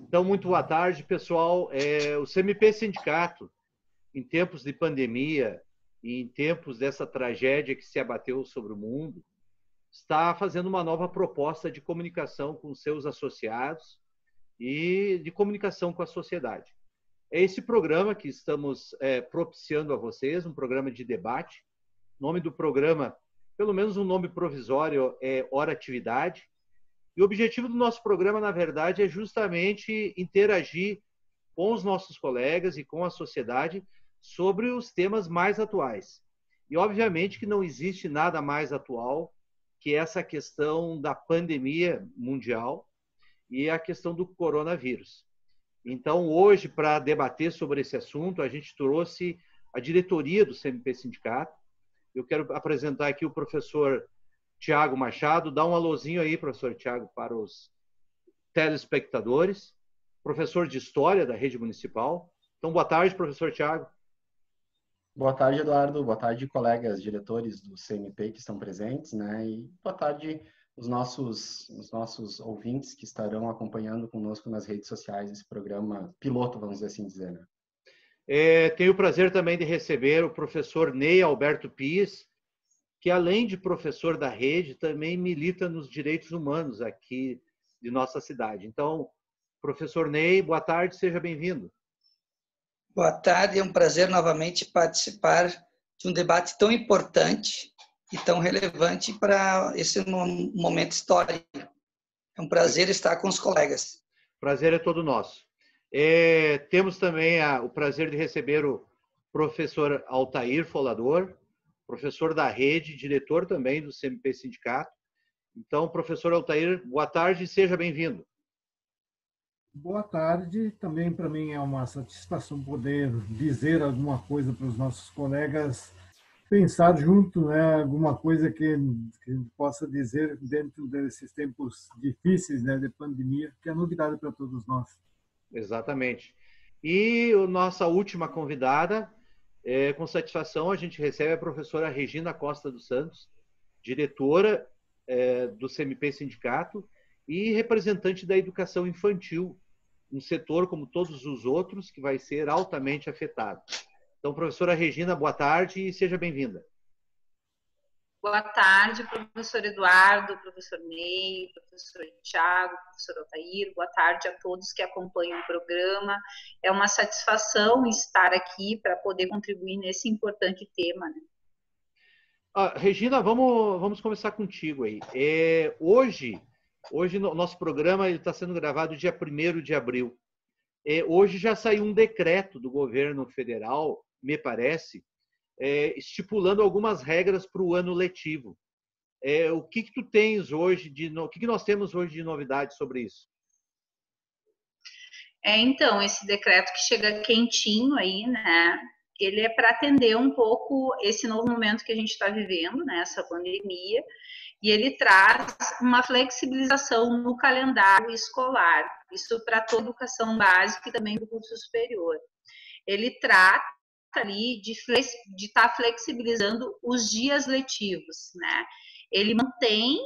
Então, muito boa tarde, pessoal. O CMP Sindicato, em tempos de pandemia e em tempos dessa tragédia que se abateu sobre o mundo, está fazendo uma nova proposta de comunicação com seus associados e de comunicação com a sociedade. É esse programa que estamos propiciando a vocês, um programa de debate. O nome do programa, pelo menos um nome provisório, é Hora Atividade. E o objetivo do nosso programa, na verdade, é justamente interagir com os nossos colegas e com a sociedade sobre os temas mais atuais. E, obviamente, que não existe nada mais atual que essa questão da pandemia mundial e a questão do coronavírus. Então, hoje, para debater sobre esse assunto, a gente trouxe a diretoria do CMP Sindicato. Eu quero apresentar aqui o professor Tiago Machado. Dá um alôzinho aí, professor Tiago, para os telespectadores. Professor de História da Rede Municipal. Então, boa tarde, professor Tiago. Boa tarde, Eduardo. Boa tarde, colegas diretores do CMP que estão presentes, né? E boa tarde os nossos ouvintes que estarão acompanhando conosco nas redes sociais esse programa piloto, vamos assim dizer, né? Tenho o prazer também de receber o professor Ney Alberto Pires, que além de professor da rede, também milita nos direitos humanos aqui de nossa cidade. Então, professor Ney, boa tarde, seja bem-vindo. Boa tarde, é um prazer novamente participar de um debate tão importante e tão relevante para esse momento histórico. É um prazer estar com os colegas. Prazer é todo nosso. Temos também o prazer de receber o professor Altair Folador, professor da rede, diretor também do CMP Sindicato. Então, professor Altair, boa tarde e seja bem-vindo. Boa tarde. Também para mim é uma satisfação poder dizer alguma coisa para os nossos colegas, pensar junto, né, alguma coisa que possa dizer dentro desses tempos difíceis, né, de pandemia, que é novidade para todos nós. Exatamente. E a nossa última convidada, com satisfação, a gente recebe a professora Regina Costa dos Santos, diretora do CMP Sindicato e representante da educação infantil, um setor como todos os outros que vai ser altamente afetado. Então, professora Regina, boa tarde e seja bem-vinda. Boa tarde, professor Eduardo, professor Ney, professor Tiago, professor Altair. Boa tarde a todos que acompanham o programa. É uma satisfação estar aqui para poder contribuir nesse importante tema, né? Regina, vamos começar contigo aí. Hoje o nosso programa está sendo gravado dia 1º de abril. Hoje já saiu um decreto do governo federal, me parece, estipulando algumas regras para o ano letivo. O que tu tens hoje o que nós temos hoje de novidade sobre isso? Então, esse decreto que chega quentinho aí, né? Ele é para atender um pouco esse novo momento que a gente está vivendo, né? Essa pandemia, e ele traz uma flexibilização no calendário escolar, isso para toda a educação básica e também do curso superior. Ele trata ali de estar flexibilizando os dias letivos, né? Ele mantém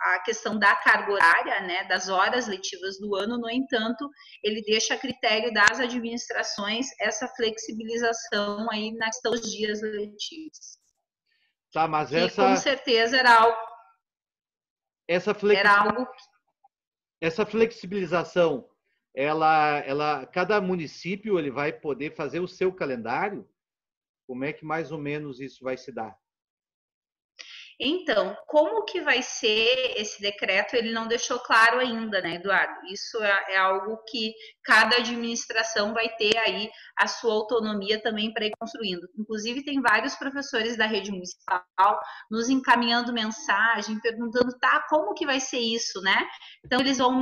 a questão da carga horária, né, das horas letivas do ano, no entanto, ele deixa a critério das administrações essa flexibilização aí na questão dos dias letivos. Tá, mas que com certeza era algo essa flexibilização, cada município ele vai poder fazer o seu calendário? Como é que mais ou menos isso vai se dar? Então, como que vai ser esse decreto? Ele não deixou claro ainda, né, Eduardo? Isso é algo que cada administração vai ter aí a sua autonomia também para ir construindo. Inclusive, tem vários professores da rede municipal nos encaminhando mensagem, perguntando, tá, como que vai ser isso, né? Então, eles vão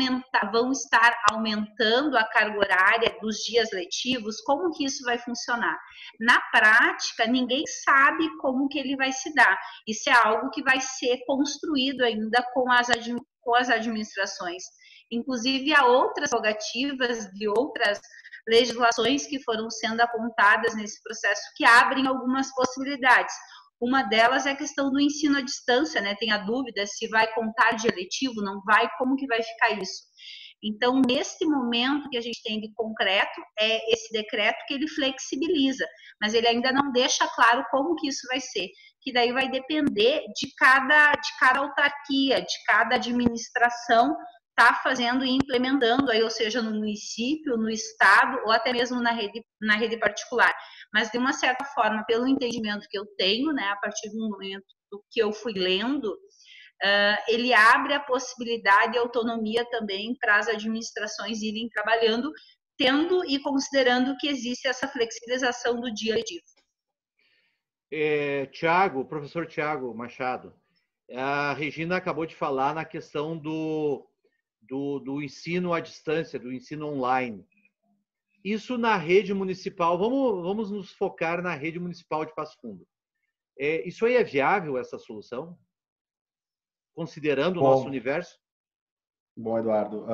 estar aumentando a carga horária dos dias letivos, como que isso vai funcionar? Na prática, ninguém sabe como que ele vai se dar. Isso é algo que vai ser construído ainda com as administrações. Inclusive, há outras prerrogativas de outras legislações que foram sendo apontadas nesse processo que abrem algumas possibilidades. Uma delas é a questão do ensino à distância, né? Tem a dúvida se vai contar de eletivo, não vai, como que vai ficar isso? Então, nesse momento que a gente tem de concreto, é esse decreto que ele flexibiliza, mas ele ainda não deixa claro como que isso vai ser, que daí vai depender de cada autarquia, de cada administração tá fazendo e implementando, aí, ou seja, no município, no estado, ou até mesmo na rede particular. Mas, de uma certa forma, pelo entendimento que eu tenho, né, a partir do momento que eu fui lendo, ele abre a possibilidade e autonomia também para as administrações irem trabalhando, tendo e considerando que existe essa flexibilização do dia letivo. Professor Tiago Machado, a Regina acabou de falar na questão do ensino à distância, do ensino online. Isso na rede municipal, vamos nos focar na rede municipal de Passo Fundo. Isso aí é viável, essa solução? Considerando o nosso universo? Bom, Eduardo,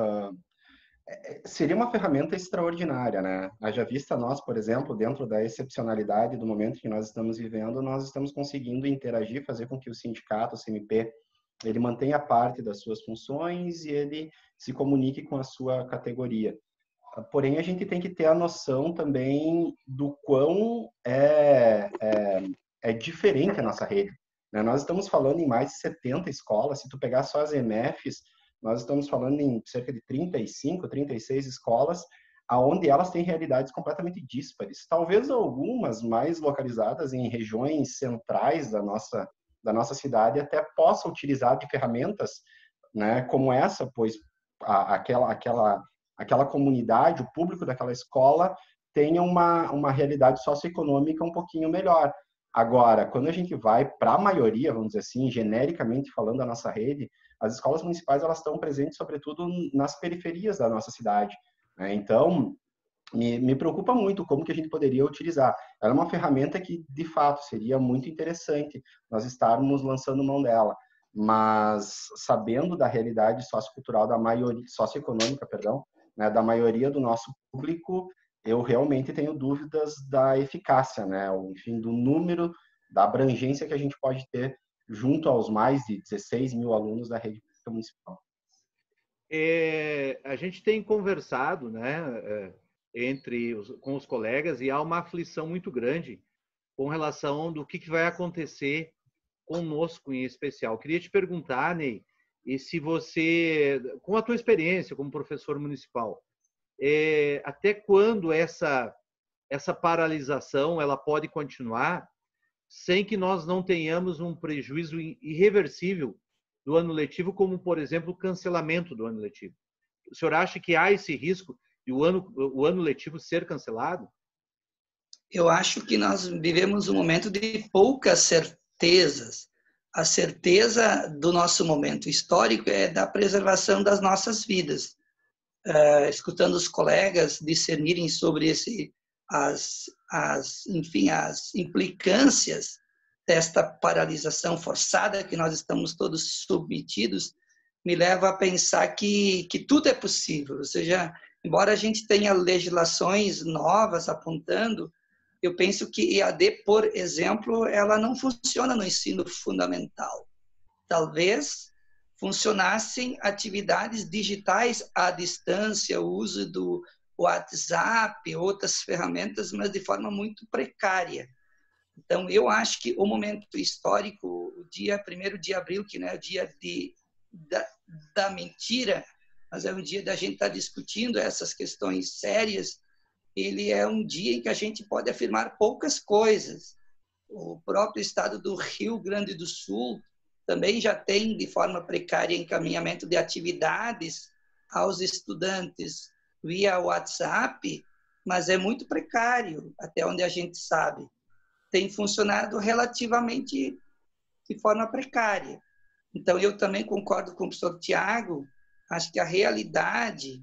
seria uma ferramenta extraordinária, né? Haja vista nós, por exemplo, dentro da excepcionalidade do momento que nós estamos vivendo, nós estamos conseguindo interagir, fazer com que o sindicato, o CMP, ele mantenha parte das suas funções e ele se comunique com a sua categoria. Porém, a gente tem que ter a noção também do quão é diferente a nossa rede, né? Nós estamos falando em mais de 70 escolas. Se tu pegar só as EMFs, nós estamos falando em cerca de 35, 36 escolas, aonde elas têm realidades completamente díspares. Talvez algumas mais localizadas em regiões centrais da nossa cidade até possam utilizar de ferramentas, né, como essa, pois aquela comunidade, o público daquela escola tenha uma realidade socioeconômica um pouquinho melhor. Agora, quando a gente vai para a maioria, vamos dizer assim, genericamente falando da nossa rede, as escolas municipais elas estão presentes, sobretudo, nas periferias da nossa cidade, né? Então, me preocupa muito como que a gente poderia utilizar. Ela é uma ferramenta que, de fato, seria muito interessante nós estarmos lançando mão dela, mas sabendo da realidade sociocultural da maioria, socioeconômica, perdão, né, da maioria do nosso público, eu realmente tenho dúvidas da eficácia, né? Enfim, do número, da abrangência que a gente pode ter junto aos mais de 16 mil alunos da rede pública municipal. A gente tem conversado, né, com os colegas, e há uma aflição muito grande com relação do que vai acontecer conosco em especial. Queria te perguntar, Ney, e se você, com a tua experiência como professor municipal, até quando essa paralisação ela pode continuar sem que nós não tenhamos um prejuízo irreversível do ano letivo, como, por exemplo, o cancelamento do ano letivo? O senhor acha que há esse risco de o ano letivo ser cancelado? Eu acho que nós vivemos um momento de poucas certezas. A certeza do nosso momento histórico é da preservação das nossas vidas. Escutando os colegas discernirem sobre as implicâncias desta paralisação forçada que nós estamos todos submetidos, me leva a pensar que tudo é possível. Ou seja, embora a gente tenha legislações novas apontando, eu penso que EAD, por exemplo, ela não funciona no ensino fundamental. Talvez funcionassem atividades digitais à distância, o uso do WhatsApp, outras ferramentas, mas de forma muito precária. Então, eu acho que o momento histórico, o dia 1º de abril, que não é o dia da mentira, mas é um dia da gente estar discutindo essas questões sérias, ele é um dia em que a gente pode afirmar poucas coisas. O próprio estado do Rio Grande do Sul também já tem, de forma precária, encaminhamento de atividades aos estudantes via WhatsApp, mas é muito precário, até onde a gente sabe. Tem funcionado relativamente de forma precária. Então, eu também concordo com o professor Tiago, acho que a realidade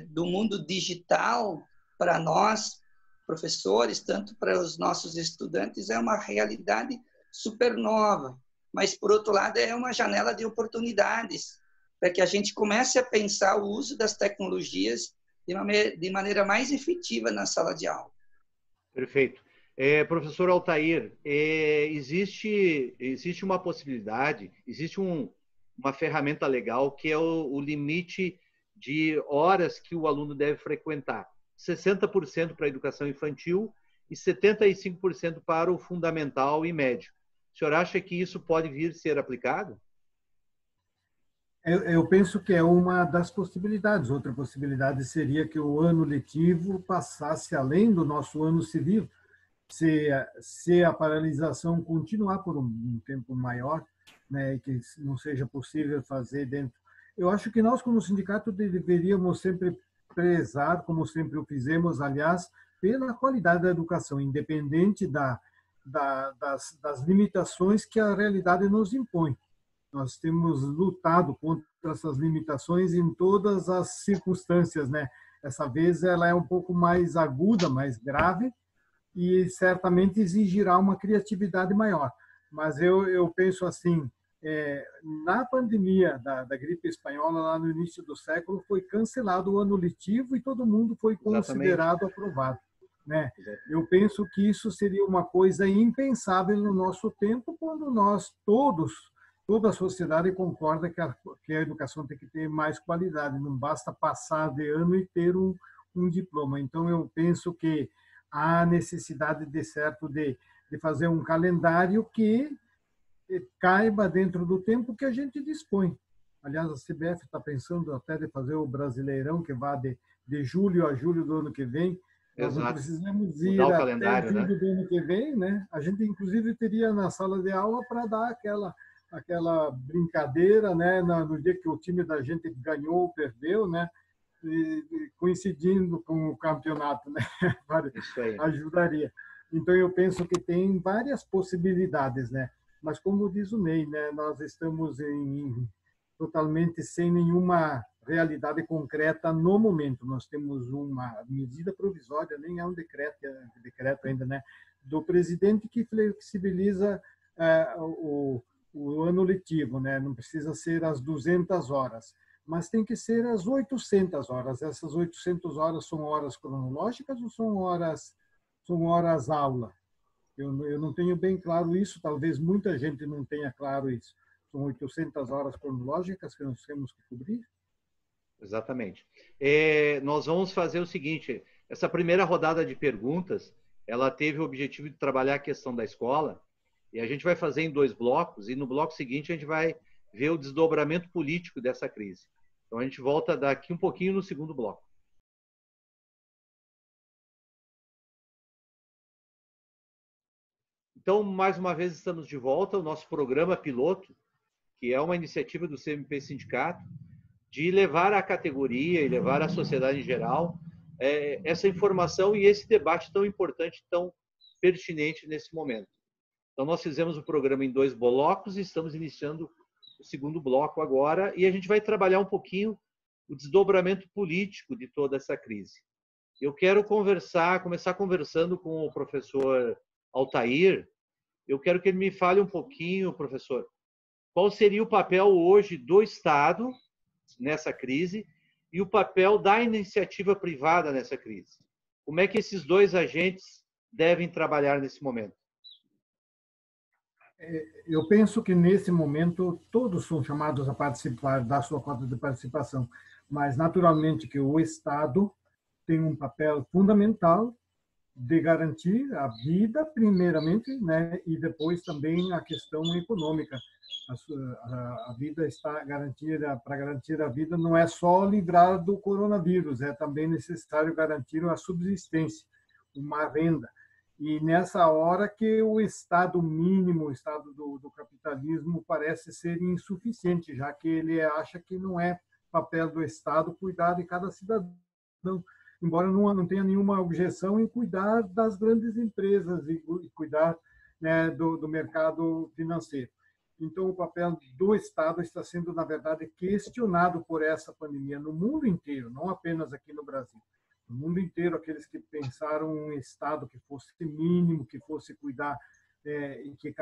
do mundo digital, para nós, professores, tanto para os nossos estudantes, é uma realidade super nova. Mas, por outro lado, é uma janela de oportunidades para que a gente comece a pensar o uso das tecnologias de maneira mais efetiva na sala de aula. Perfeito. Professor Altair, existe uma possibilidade, existe uma ferramenta legal que é o limite de horas que o aluno deve frequentar. 60% para a educação infantil e 75% para o fundamental e médio. O senhor acha que isso pode vir a ser aplicado? Eu penso que é uma das possibilidades. Outra possibilidade seria que o ano letivo passasse além do nosso ano civil. Se a paralisação continuar por um tempo maior, né, e que não seja possível fazer dentro. Eu acho que nós, como sindicato, deveríamos sempre prezar, como sempre o fizemos, aliás, pela qualidade da educação, independente das limitações que a realidade nos impõe. Nós temos lutado contra essas limitações em todas as circunstâncias, né? Essa vez ela é um pouco mais aguda, mais grave, e certamente exigirá uma criatividade maior. Mas eu penso assim, na pandemia da gripe espanhola, lá no início do século, foi cancelado o ano letivo e todo mundo foi considerado aprovado, né? Eu penso que isso seria uma coisa impensável no nosso tempo, quando nós toda a sociedade concorda que a educação tem que ter mais qualidade, não basta passar de ano e ter um diploma. Então, eu penso que há necessidade de fazer um calendário que caiba dentro do tempo que a gente dispõe. Aliás, a CBF está pensando até de fazer o Brasileirão, que vá de julho a julho do ano que vem. Nós não precisamos ir até julho do ano que vem, né? A gente, inclusive, teria na sala de aula para dar aquela brincadeira, né? No dia que o time da gente ganhou ou perdeu, né? Coincidindo com o campeonato, né? Ajudaria. Então, eu penso que tem várias possibilidades, né? Mas, como diz o Ney, né? Nós estamos totalmente sem nenhuma realidade concreta no momento. Nós temos uma medida provisória, nem é um decreto ainda, né? Do presidente que flexibiliza o ano letivo, né? Não precisa ser as 200 horas. Mas tem que ser as 800 horas. Essas 800 horas são horas cronológicas ou são horas aula? Eu não tenho bem claro isso, talvez muita gente não tenha claro isso. São 800 horas cronológicas que nós temos que cobrir? Exatamente. Nós vamos fazer o seguinte, essa primeira rodada de perguntas, ela teve o objetivo de trabalhar a questão da escola, e a gente vai fazer em 2 blocos, e no bloco seguinte a gente vai ver o desdobramento político dessa crise. Então, a gente volta daqui um pouquinho no segundo bloco. Então, mais uma vez, estamos de volta ao nosso programa piloto, que é uma iniciativa do CMP Sindicato, de levar à categoria e levar à sociedade em geral essa informação e esse debate tão importante, tão pertinente nesse momento. Então, nós fizemos o programa em 2 blocos e estamos iniciando o segundo bloco agora, e a gente vai trabalhar um pouquinho o desdobramento político de toda essa crise. Eu quero começar conversando com o professor Altair. Eu quero que ele me fale um pouquinho, professor, qual seria o papel hoje do Estado nessa crise e o papel da iniciativa privada nessa crise. Como é que esses 2 agentes devem trabalhar nesse momento? Eu penso que, nesse momento, todos são chamados a participar da sua cota de participação, mas, naturalmente, que o Estado tem um papel fundamental de garantir a vida, primeiramente, né, e depois também a questão econômica. A vida está garantida. Para garantir a vida, não é só livrar do coronavírus, é também necessário garantir a subsistência, uma renda. E nessa hora que o Estado mínimo, o Estado do capitalismo, parece ser insuficiente, já que ele acha que não é papel do Estado cuidar de cada cidadão, embora não tenha nenhuma objeção em cuidar das grandes empresas e cuidar, né, do mercado financeiro. Então, o papel do Estado está sendo, na verdade, questionado por essa pandemia no mundo inteiro, não apenas aqui no Brasil. No mundo inteiro, aqueles que pensaram um Estado que fosse mínimo, que fosse cuidar, e que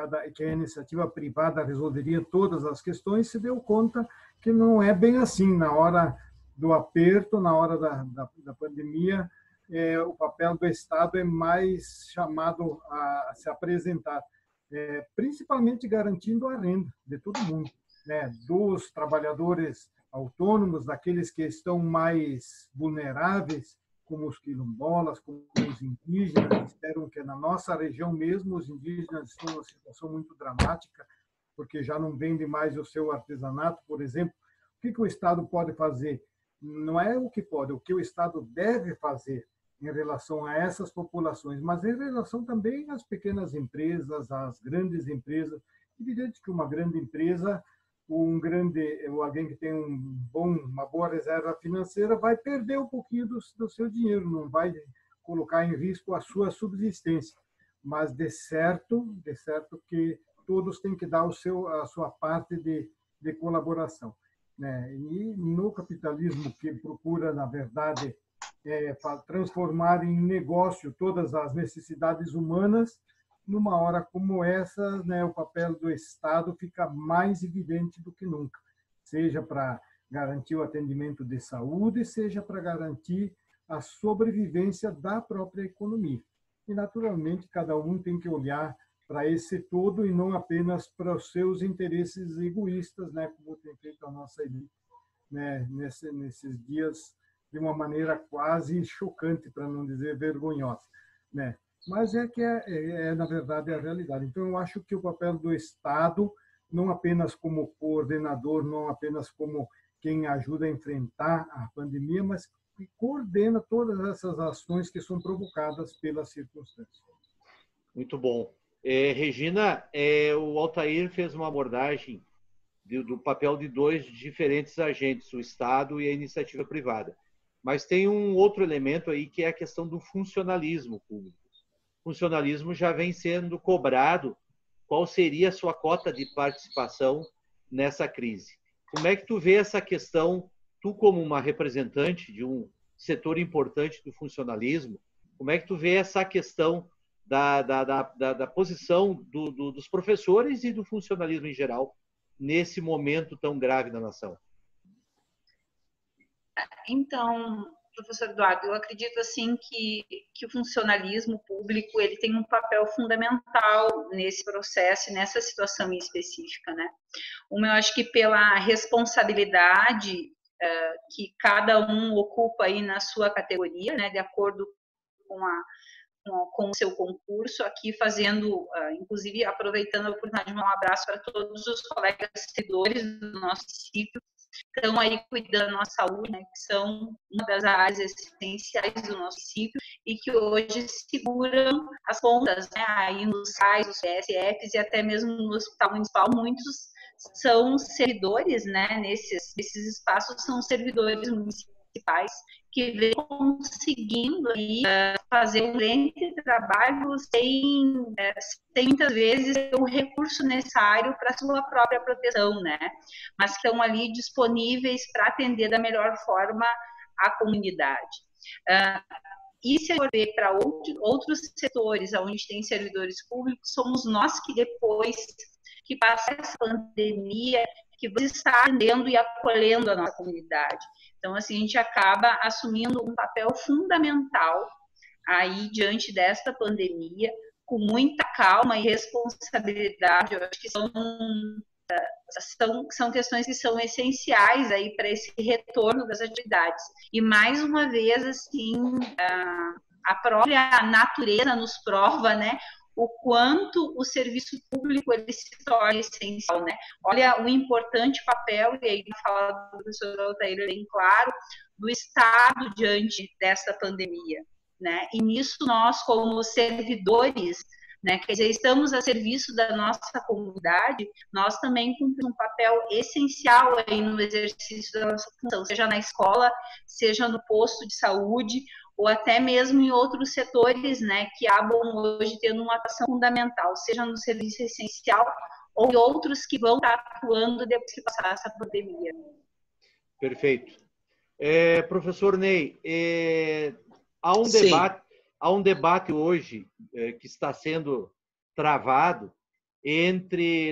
a iniciativa privada resolveria todas as questões, se deu conta que não é bem assim. Na hora do aperto, na hora da pandemia, o papel do Estado é mais chamado a se apresentar, principalmente garantindo a renda de todo mundo, né? Dos trabalhadores autônomos, daqueles que estão mais vulneráveis, como os quilombolas, como os indígenas. Espero que na nossa região mesmo os indígenas estão numa situação muito dramática, porque já não vendem mais o seu artesanato, por exemplo. O que o Estado pode fazer? Não é o que pode, o que o Estado deve fazer em relação a essas populações, mas em relação também às pequenas empresas, às grandes empresas. Evidente que uma grande empresa, alguém que tem uma boa reserva financeira vai perder um pouquinho do seu dinheiro, não vai colocar em risco a sua subsistência, mas de certo que todos têm que dar a sua parte de colaboração, né? E no capitalismo, que procura, na verdade, transformar em negócio todas as necessidades humanas, numa hora como essa, né, o papel do Estado fica mais evidente do que nunca, seja para garantir o atendimento de saúde, seja para garantir a sobrevivência da própria economia. E, naturalmente, cada um tem que olhar para esse todo e não apenas para os seus interesses egoístas, né, como tem feito a nossa elite, né, nesses dias, de uma maneira quase chocante, para não dizer vergonhosa, né? Mas na verdade, a realidade. Então, eu acho que o papel do Estado, não apenas como coordenador, não apenas como quem ajuda a enfrentar a pandemia, mas que coordena todas essas ações que são provocadas pelas circunstâncias. Muito bom. Regina, o Altair fez uma abordagem do papel de dois diferentes agentes, o Estado e a iniciativa privada. Mas tem um outro elemento aí, que é a questão do funcionalismo público. O funcionalismo já vem sendo cobrado. Qual seria a sua cota de participação nessa crise? Como é que tu vê essa questão, tu como uma representante de um setor importante do funcionalismo, como é que tu vê essa questão da posição dos professores e do funcionalismo em geral nesse momento tão grave da nação? Então, professor Eduardo, eu acredito assim que o funcionalismo público ele tem um papel fundamental nesse processo e nessa situação em específica, né? Eu acho que pela responsabilidade que cada um ocupa aí na sua categoria, né, de acordo com o seu concurso, aqui fazendo, inclusive aproveitando a oportunidade de mandar um abraço para todos os colegas servidores do nosso município, que estão aí cuidando da nossa saúde, né, que são uma das áreas essenciais do nosso município e que hoje seguram as pontas, né, aí nos CAIs, nos PSFs e até mesmo no Hospital Municipal. Muitos são servidores, né, nesses espaços são servidores municipais que vem conseguindo aí, fazer um excelente trabalho sem muitas vezes o recurso necessário para a sua própria proteção, né? Mas que estão ali disponíveis para atender da melhor forma a comunidade. E se for ver para outros setores onde tem servidores públicos, somos nós que depois que passa essa pandemia, que vamos estar atendendo e acolhendo a nossa comunidade. Então, assim, a gente acaba assumindo um papel fundamental aí diante desta pandemia, com muita calma e responsabilidade. Eu acho que são questões que são essenciais aí para esse retorno das atividades. E, mais uma vez, assim, a própria natureza nos prova, né, o quanto o serviço público ele se torna essencial, né? Olha o importante papel, e aí fala do professor Altair bem claro, do Estado diante dessa pandemia, né? E nisso nós, como servidores, né, quer dizer, estamos a serviço da nossa comunidade, nós também cumprimos um papel essencial aí no exercício da nossa função, seja na escola, seja no posto de saúde, ou até mesmo em outros setores, né, que acabam hoje tendo uma atuação fundamental, seja no serviço essencial ou em outros que vão estar atuando depois que passar essa pandemia. Perfeito. Professor Ney, há um debate hoje que está sendo travado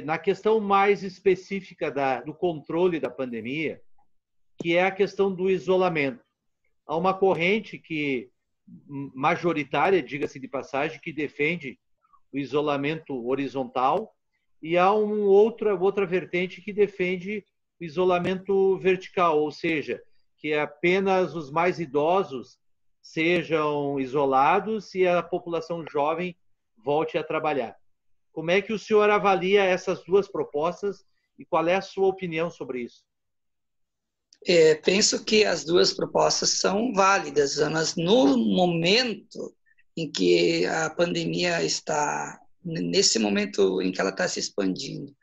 na questão mais específica do controle da pandemia, que é a questão do isolamento. Há uma corrente majoritária, diga-se de passagem, que defende o isolamento horizontal, e há outra vertente que defende o isolamento vertical, ou seja, que apenas os mais idosos sejam isolados e a população jovem volte a trabalhar. Como é que o senhor avalia essas duas propostas e qual é a sua opinião sobre isso? Penso que as duas propostas são válidas, mas no momento em que a pandemia está, nesse momento em que ela está se expandindo,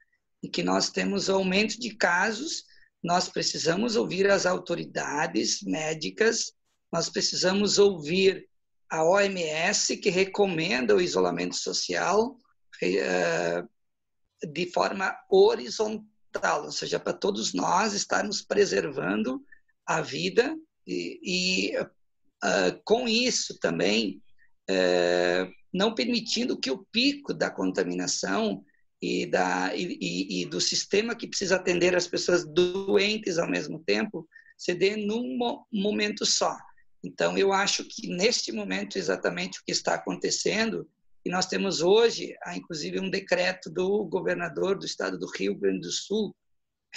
e que nós temos aumento de casos, nós precisamos ouvir as autoridades médicas, nós precisamos ouvir a OMS, que recomenda o isolamento social de forma horizontal, ou seja, para todos nós estarmos preservando a vida com isso também não permitindo que o pico da contaminação e do sistema que precisa atender as pessoas doentes ao mesmo tempo se dê num momento só. Então, eu acho que neste momento exatamente o que está acontecendo, e nós temos hoje, inclusive, um decreto do governador do estado do Rio Grande do Sul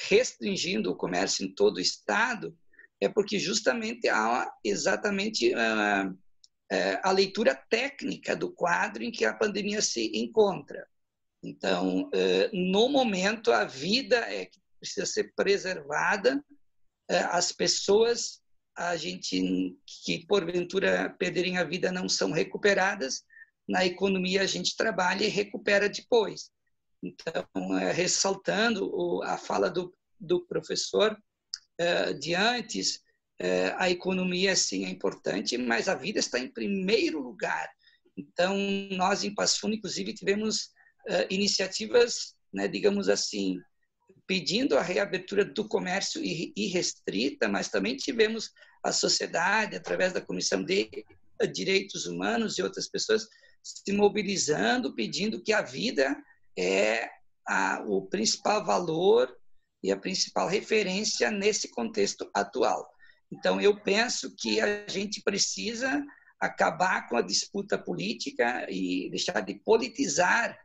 restringindo o comércio em todo o estado, é porque justamente há exatamente a leitura técnica do quadro em que a pandemia se encontra. Então, no momento, a vida que precisa ser preservada, as pessoas, que porventura perderem a vida não são recuperadas, na economia a gente trabalha e recupera depois. Então, ressaltando a fala do professor de antes, a economia sim é importante, mas a vida está em primeiro lugar. Então, nós em Passo Fundo, inclusive, tivemos iniciativas, né, digamos assim, pedindo a reabertura do comércio irrestrita, mas também tivemos a sociedade, através da Comissão de Direitos Humanos e outras pessoas, se mobilizando, pedindo que a vida é o principal valor e a principal referência nesse contexto atual. Então, eu penso que a gente precisa acabar com a disputa política e deixar de politizar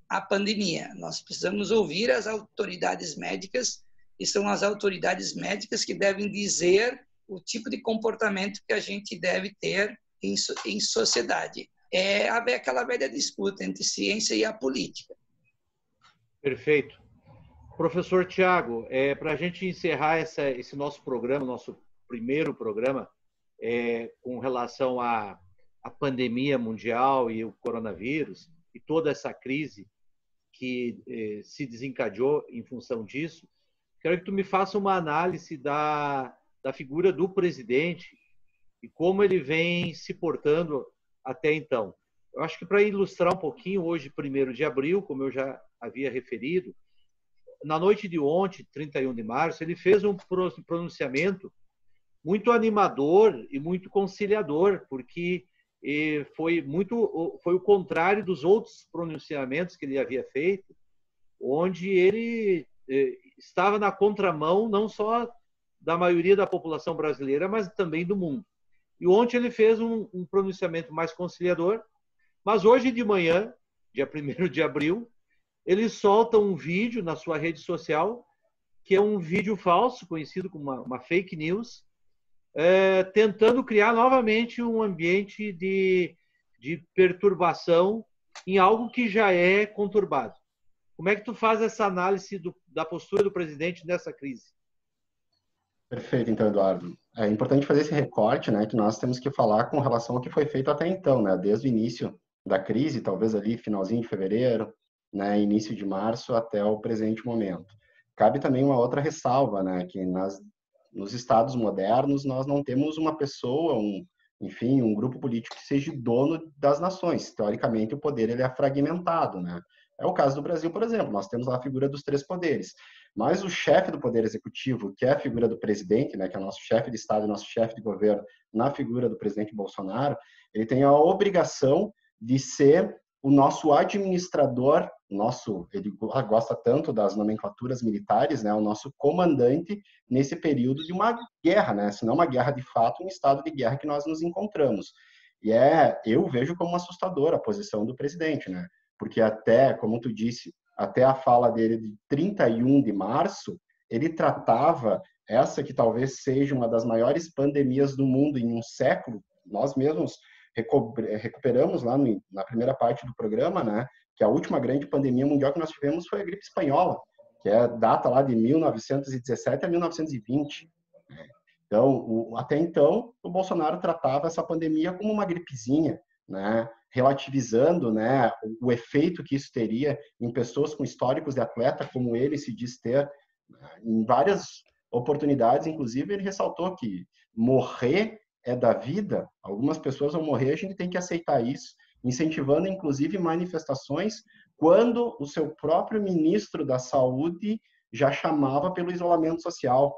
a pandemia. Nós precisamos ouvir as autoridades médicas, e são as autoridades médicas que devem dizer o tipo de comportamento que a gente deve ter em sociedade. É aquela velha disputa entre ciência e a política. Perfeito. Professor Tiago, para a gente encerrar esse nosso programa, nosso primeiro programa, com relação à pandemia mundial e o coronavírus, e toda essa crise que se desencadeou em função disso, quero que tu me faça uma análise da figura do presidente e como ele vem se portando até então. Eu acho que para ilustrar um pouquinho, hoje, 1º de abril, como eu já havia referido, na noite de ontem, 31 de março, ele fez um pronunciamento muito animador e muito conciliador, porque foi o contrário dos outros pronunciamentos que ele havia feito, onde ele estava na contramão não só da maioria da população brasileira, mas também do mundo. E ontem ele fez um pronunciamento mais conciliador, mas hoje de manhã, dia 1º de abril, ele solta um vídeo na sua rede social, que é um vídeo falso, conhecido como uma fake news, tentando criar novamente um ambiente de perturbação em algo que já é conturbado. Como é que tu faz essa análise da postura do presidente nessa crise? Perfeito, então, Eduardo. É importante fazer esse recorte, né, que nós temos que falar com relação ao que foi feito até então, né, desde o início da crise, talvez ali finalzinho de fevereiro, né, início de março até o presente momento. Cabe também uma outra ressalva, né, que nos estados modernos nós não temos uma pessoa, um grupo político que seja dono das nações. Teoricamente, o poder ele é fragmentado, né? É o caso do Brasil, por exemplo. Nós temos lá a figura dos 3 poderes. Mas o chefe do poder executivo, que é a figura do presidente, né, que é o nosso chefe de Estado, nosso chefe de governo, na figura do presidente Bolsonaro, ele tem a obrigação de ser o nosso administrador, ele gosta tanto das nomenclaturas militares, né, o nosso comandante nesse período de uma guerra, né, se não uma guerra de fato, um estado de guerra que nós nos encontramos. E eu vejo como assustadora a posição do presidente, né, porque até, como tu disse, até a fala dele de 31 de março, ele tratava essa que talvez seja uma das maiores pandemias do mundo em um século. Nós mesmos recuperamos lá na primeira parte do programa, né, que a última grande pandemia mundial que nós tivemos foi a gripe espanhola, que é data lá de 1917 a 1920. Então, até então, o Bolsonaro tratava essa pandemia como uma gripezinha, né, relativizando, né, o efeito que isso teria em pessoas com históricos de atleta, como ele se diz ter. Em várias oportunidades, inclusive, ele ressaltou que morrer é da vida, algumas pessoas vão morrer, a gente tem que aceitar isso, incentivando, inclusive, manifestações quando o seu próprio ministro da Saúde já chamava pelo isolamento social.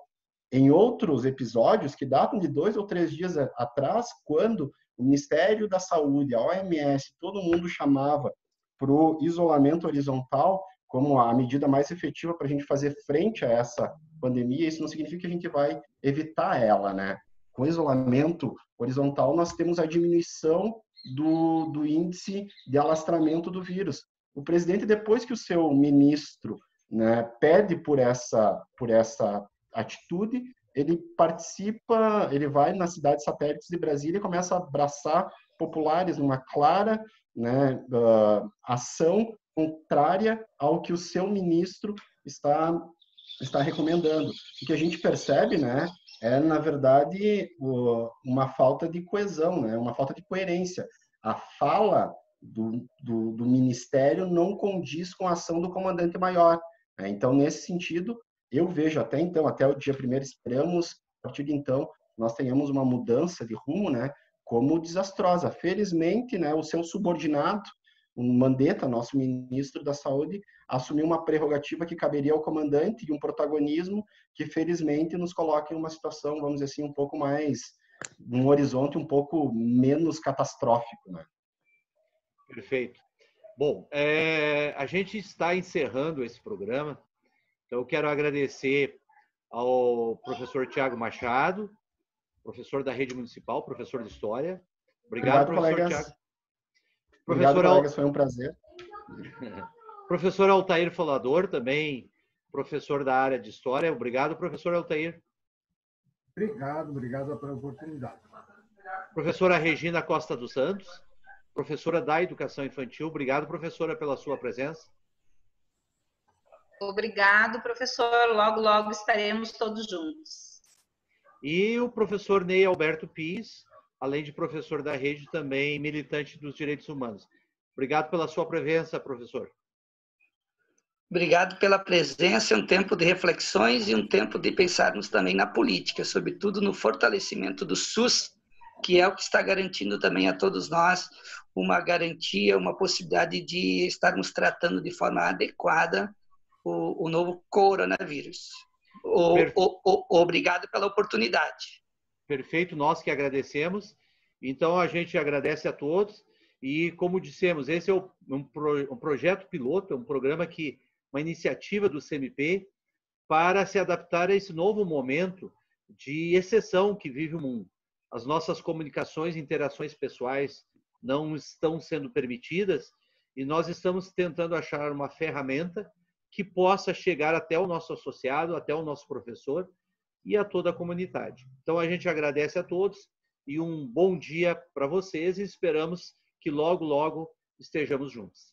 Em outros episódios, que datam de 2 ou 3 dias atrás, quando o Ministério da Saúde, a OMS, todo mundo chamava para o isolamento horizontal como a medida mais efetiva para a gente fazer frente a essa pandemia, isso não significa que a gente vai evitar ela, né? Com isolamento horizontal, nós temos a diminuição do índice de alastramento do vírus. O presidente, depois que o seu ministro, né, pede por essa atitude, ele participa, ele vai nas cidades satélites de Brasília e começa a abraçar populares numa clara, né, ação contrária ao que o seu ministro está recomendando. O que a gente percebe, né, é, na verdade, uma falta de coesão, né, uma falta de coerência. A fala do ministério não condiz com a ação do comandante maior. Né? Então, nesse sentido, eu vejo até então, até o dia 1º, esperamos, a partir de então, nós tenhamos uma mudança de rumo, né, como desastrosa. Felizmente, né, o seu subordinado, o Mandetta, nosso ministro da Saúde, assumiu uma prerrogativa que caberia ao comandante e um protagonismo que, felizmente, nos coloca em uma situação, vamos dizer assim, um pouco mais, um horizonte um pouco menos catastrófico. Né? Perfeito. Bom, a gente está encerrando esse programa, então eu quero agradecer ao professor Tiago Machado, professor da Rede Municipal, professor de História. Obrigado, professor colegas. Tiago. Obrigado, colegas, foi um prazer. Professor Altair Falador, também professor da área de História. Obrigado, professor Altair. Obrigado pela oportunidade. Professora Regina Costa dos Santos, professora da Educação Infantil. Obrigado, professora, pela sua presença. Obrigado, professor. Logo, logo estaremos todos juntos. E o professor Ney Alberto Pires, além de professor da rede, também militante dos direitos humanos. Obrigado pela sua presença, professor. Obrigado pela presença, um tempo de reflexões e um tempo de pensarmos também na política, sobretudo no fortalecimento do SUS, que é o que está garantindo também a todos nós uma garantia, uma possibilidade de estarmos tratando de forma adequada o novo coronavírus. Obrigado pela oportunidade. Perfeito, nós que agradecemos. Então, a gente agradece a todos. E, como dissemos, esse é um projeto piloto, é um programa uma iniciativa do CMP para se adaptar a esse novo momento de exceção que vive o mundo. As nossas comunicações e interações pessoais não estão sendo permitidas e nós estamos tentando achar uma ferramenta que possa chegar até o nosso associado, até o nosso professor e a toda a comunidade. Então, a gente agradece a todos e um bom dia para vocês e esperamos que logo, logo estejamos juntos.